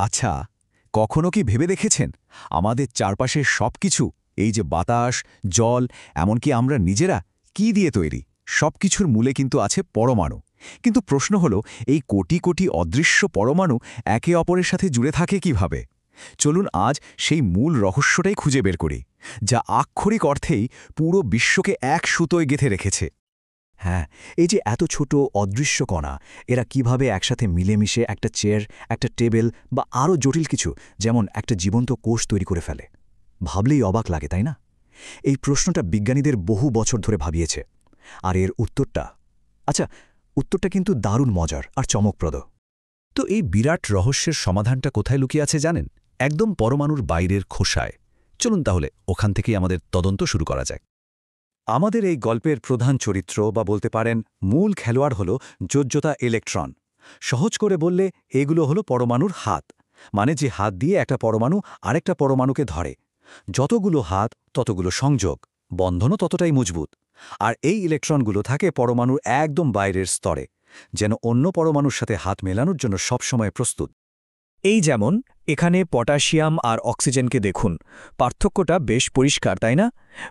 আচ্ছা, কখনো কি ভেবে দেখেছেন আমাদের চারপাশের সবকিছু, এই যে বাতাস, জল, এমনকি আমরা নিজেরা কি দিয়ে তৈরি, সবকিছুর মূলে কিন্তু আছে পরমাণু। কিন্তু প্রশ্ন হলো, এই কোটি কোটি অদৃশ্য পরমাণু একে অপরের সাথে জুড়ে থাকে কিভাবে? চলুন আজ সেই মূল রহস্যটাই খুঁজে বের করি, যা আক্ষরিক অর্থেই পুরো বিশ্বকে এক সুতোয় গেঁথে রেখেছে। হ্যাঁ, এই যে এত ছোট অদৃশ্য কণা, এরা কিভাবে একসাথে মিলেমিশে একটা চেয়ার, একটা টেবিল বা আরও জটিল কিছু, যেমন একটা জীবন্ত কোষ তৈরি করে ফেলে? ভাবলেই অবাক লাগে, তাই না? এই প্রশ্নটা বিজ্ঞানীদের বহু বছর ধরে ভাবিয়েছে। আর এর উত্তরটা কিন্তু দারুণ মজার আর চমকপ্রদ। তো এই বিরাট রহস্যের সমাধানটা কোথায় লুকিয়ে আছে জানেন? একদম পরমাণুর বাইরের খোসায়। চলুন তাহলে ওখান থেকেই আমাদের তদন্ত শুরু করা যাক। আমাদের এই গল্পের প্রধান চরিত্র বা বলতে পারেন মূল খেলোয়াড় হল যোজ্যতা ইলেকট্রন। সহজ করে বললে এগুলো হলো পরমাণুর হাত, মানে যে হাত দিয়ে একটা পরমাণু আরেকটা পরমাণুকে ধরে। যতগুলো হাত ততগুলো সংযোগ, বন্ধনও ততটাই মজবুত। আর এই ইলেকট্রনগুলো থাকে পরমাণুর একদম বাইরের স্তরে, যেন অন্য পরমাণুর সাথে হাত মেলানোর জন্য সবসময় প্রস্তুত। এই যেমন এখানে পটাশিয়াম আর অক্সিজেনকে দেখুন, পার্থক্যটা বেশ পরিষ্কার, তাই না?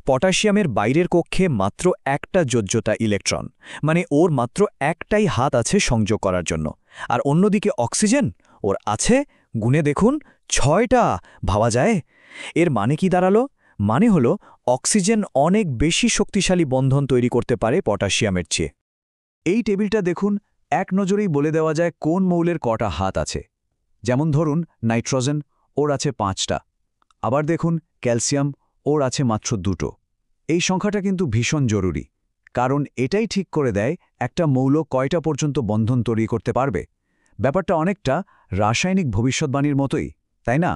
পটাশিয়ামের বাইরের কক্ষে মাত্র একটা যোজ্যতা ইলেকট্রন, মানে ওর মাত্র একটাই হাত আছে সংযোগ করার জন্য। আর অন্যদিকে অক্সিজেন, ওর আছে, গুণে দেখুন, 6টা। ভাবা যায়? এর মানে কি দাঁড়ালো? মানে হলো অক্সিজেন অনেক বেশি শক্তিশালী বন্ধন তৈরি করতে পারে পটাশিয়ামের চেয়ে। এই টেবিলটা দেখুন, এক নজরেই বলে দেওয়া যায় কোন মৌলের কটা হাত আছে। যেমন ধরুন নাইট্রোজেন, ওর আছে 5টা। আবার দেখুন ক্যালসিয়াম, ওর আছে মাত্র 2টো। এই সংখ্যাটা কিন্তু ভীষণ জরুরি, কারণ এটাই ঠিক করে দেয় একটা মৌল কয়টা পর্যন্ত বন্ধন তৈরি করতে পারবে। ব্যাপারটা অনেকটা রাসায়নিক ভবিষ্যৎবাণীর মতোই, তাই না?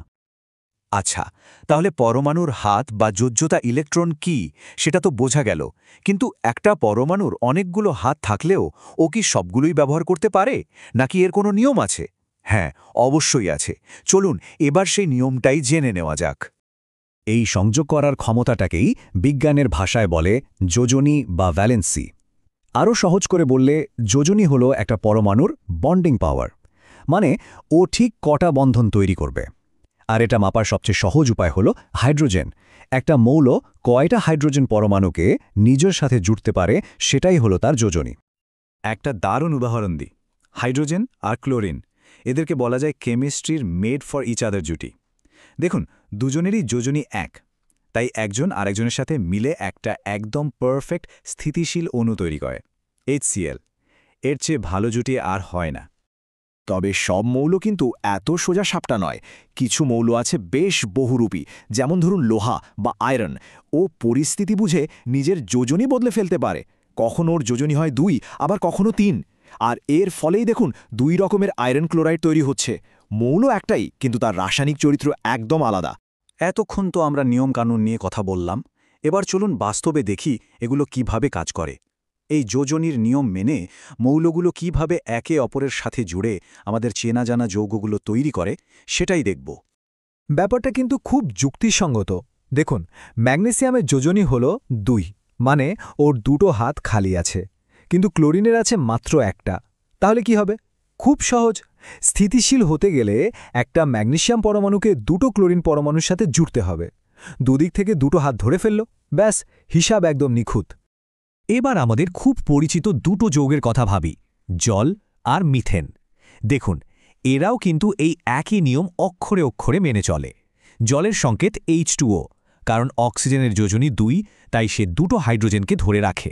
আচ্ছা, তাহলে পরমাণুর হাত বা যোজ্যতা ইলেকট্রন কি সেটা তো বোঝা গেল, কিন্তু একটা পরমাণুর অনেকগুলো হাত থাকলেও ও কি সবগুলোই ব্যবহার করতে পারে, নাকি এর কোনো নিয়ম আছে? হ্যাঁ, অবশ্যই আছে। চলুন এবার সেই নিয়মটাই জেনে নেওয়া যাক। এই সংযোগ করার ক্ষমতাটাকেই বিজ্ঞানের ভাষায় বলে যোজনী বা ভ্যালেন্সি। আরও সহজ করে বললে, যোজনী হলো একটা পরমাণুর বন্ডিং পাওয়ার, মানে ও ঠিক কটা বন্ধন তৈরি করবে। আর এটা মাপার সবচেয়ে সহজ উপায় হলো হাইড্রোজেন। একটা মৌল কয়টা হাইড্রোজেন পরমাণুকে নিজের সাথে জুড়তে পারে, সেটাই হলো তার যোজনী। একটা দারুণ উদাহরণ দিই, হাইড্রোজেন আর ক্লোরিন, এদেরকে বলা যায় কেমিস্ট্রির মেড ফর ইচ আদার জুটি। দেখুন, দুজনেরই যোজনী এক, তাই একজন আরেকজনের সাথে মিলে একটা একদম পারফেক্ট স্থিতিশীল অণু তৈরি করে, HCl। এর চেয়ে ভালো জুটি আর হয় না। তবে সব মৌল কিন্তু এত সোজা সাপটা নয়। কিছু মৌল আছে বেশ বহুরূপী, যেমন ধরুন লোহা বা আয়রন। ও পরিস্থিতি বুঝে নিজের যোজনী বদলে ফেলতে পারে। কখনো ওর যোজনী হয় 2, আবার কখনো 3। আর এর ফলেই দেখুন 2 রকমের আয়রন ক্লোরাইড তৈরি হচ্ছে। মৌল একটাই, কিন্তু তার রাসায়নিক চরিত্র একদম আলাদা। এতক্ষণ তো আমরা নিয়মকানুন নিয়ে কথা বললাম, এবার চলুন বাস্তবে দেখি এগুলো কিভাবে কাজ করে। এই যোজনীর নিয়ম মেনে মৌলগুলো কিভাবে একে অপরের সাথে জুড়ে আমাদের চেনা জানা যৌগগুলো তৈরি করে, সেটাই দেখব। ব্যাপারটা কিন্তু খুব যুক্তিসঙ্গত। দেখুন, ম্যাগনেসিয়ামের যোজনী হল 2, মানে ওর 2টো হাত খালি আছে, কিন্তু ক্লোরিনের আছে মাত্র একটা। তাহলে কি হবে? খুব সহজ। স্থিতিশীল হতে গেলে একটা ম্যাগনেসিয়াম পরমাণুকে 2টো ক্লোরিন পরমাণুর সাথে জুড়তে হবে। দুদিক থেকে 2টো হাত ধরে ফেলল, ব্যাস, হিসাব একদম নিখুঁত। এবার আমাদের খুব পরিচিত 2টো যৌগের কথা ভাবি, জল আর মিথেন। দেখুন, এরাও কিন্তু এই একই নিয়ম অক্ষরে অক্ষরে মেনে চলে। জলের সংকেত H2O, কারণ অক্সিজেনের যোজনী 2, তাই সে 2টো হাইড্রোজেনকে ধরে রাখে।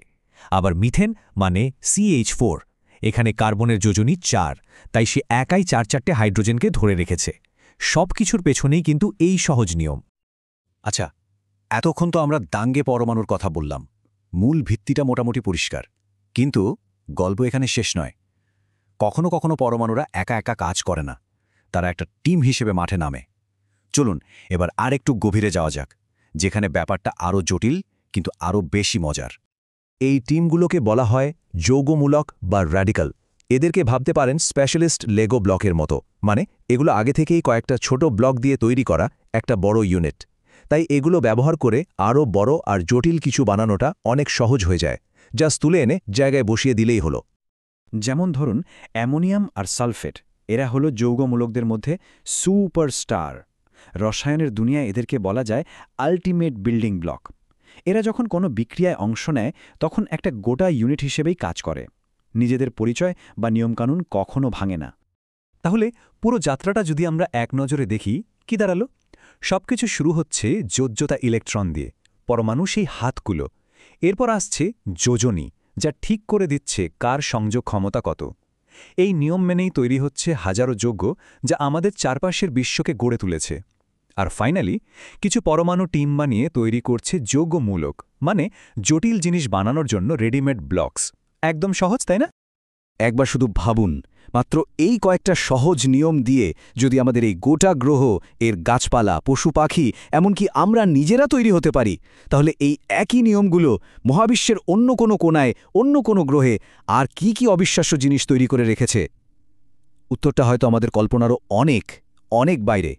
আবার মিথেন মানে CH4, এখানে কার্বনের যোজনী 4, তাই সে একাই 4-4টে হাইড্রোজেনকে ধরে রেখেছে। সব কিছুর পেছনেই কিন্তু এই সহজ নিয়ম। আচ্ছা, এতক্ষণ তো আমরা দাঙ্গে পরমাণুর কথা বললাম, মূল ভিত্তিটা মোটামুটি পরিষ্কার। কিন্তু গল্প এখানে শেষ নয়। কখনো কখনো পরমাণুরা একা একা কাজ করে না, তারা একটা টিম হিসেবে মাঠে নামে। চলুন এবার আরেকটু গভীরে যাওয়া যাক, যেখানে ব্যাপারটা আরও জটিল কিন্তু আরও বেশি মজার। এই টিমগুলোকে বলা হয় যৌগমূলক বা র্যাডিক্যাল। এদেরকে ভাবতে পারেন স্পেশালিস্ট লেগো ব্লকের মতো, মানে এগুলো আগে থেকেই কয়েকটা ছোট ব্লক দিয়ে তৈরি করা একটা বড় ইউনিট। তাই এগুলো ব্যবহার করে আরও বড় আর জটিল কিছু বানানোটা অনেক সহজ হয়ে যায়, যা তুলে এনে জায়গায় বসিয়ে দিলেই হলো। যেমন ধরুন অ্যামোনিয়াম আর সালফেট, এরা হলো যৌগমূলকদের মধ্যে সুপারস্টার। রসায়নের দুনিয়ায় এদেরকে বলা যায় আল্টিমেট বিল্ডিং ব্লক। এরা যখন কোনো বিক্রিয়ায় অংশ নেয় তখন একটা গোটা ইউনিট হিসেবেই কাজ করে। নিজেদের পরিচয় বা নিয়মকানুন কখনো ভাঙে না। তাহলে পুরো যাত্রাটা যদি আমরা এক নজরে দেখি কি দাঁড়ালো? সবকিছু শুরু হচ্ছে যোজ্যতা ইলেকট্রন দিয়ে, পরমাণু সেই হাতগুলো। এরপর আসছে যোজনী, যা ঠিক করে দিচ্ছে কার সংযোগ ক্ষমতা কত। এই নিয়ম মেনেই তৈরি হচ্ছে হাজারো যৌগ, যা আমাদের চারপাশের বিশ্বকে গড়ে তুলেছে। আর ফাইনালি কিছু পরমাণু টিম বানিয়ে তৈরি করছে যৌগমূলক, মানে জটিল জিনিস বানানোর জন্য রেডিমেড ব্লকস। একদম সহজ, তাই না? একবার শুধু ভাবুন, মাত্র এই কয়েকটা সহজ নিয়ম দিয়ে যদি আমাদের এই গোটা গ্রহ, এর গাছপালা, পশু পাখি, এমনকি আমরা নিজেরা তৈরি হতে পারি, তাহলে এই একই নিয়মগুলো মহাবিশ্বের অন্য কোনো কোণায়, অন্য কোনো গ্রহে আর কি কি অবিশ্বাস্য জিনিস তৈরি করে রেখেছে? উত্তরটা হয়তো আমাদের কল্পনারও অনেক, অনেক বাইরে।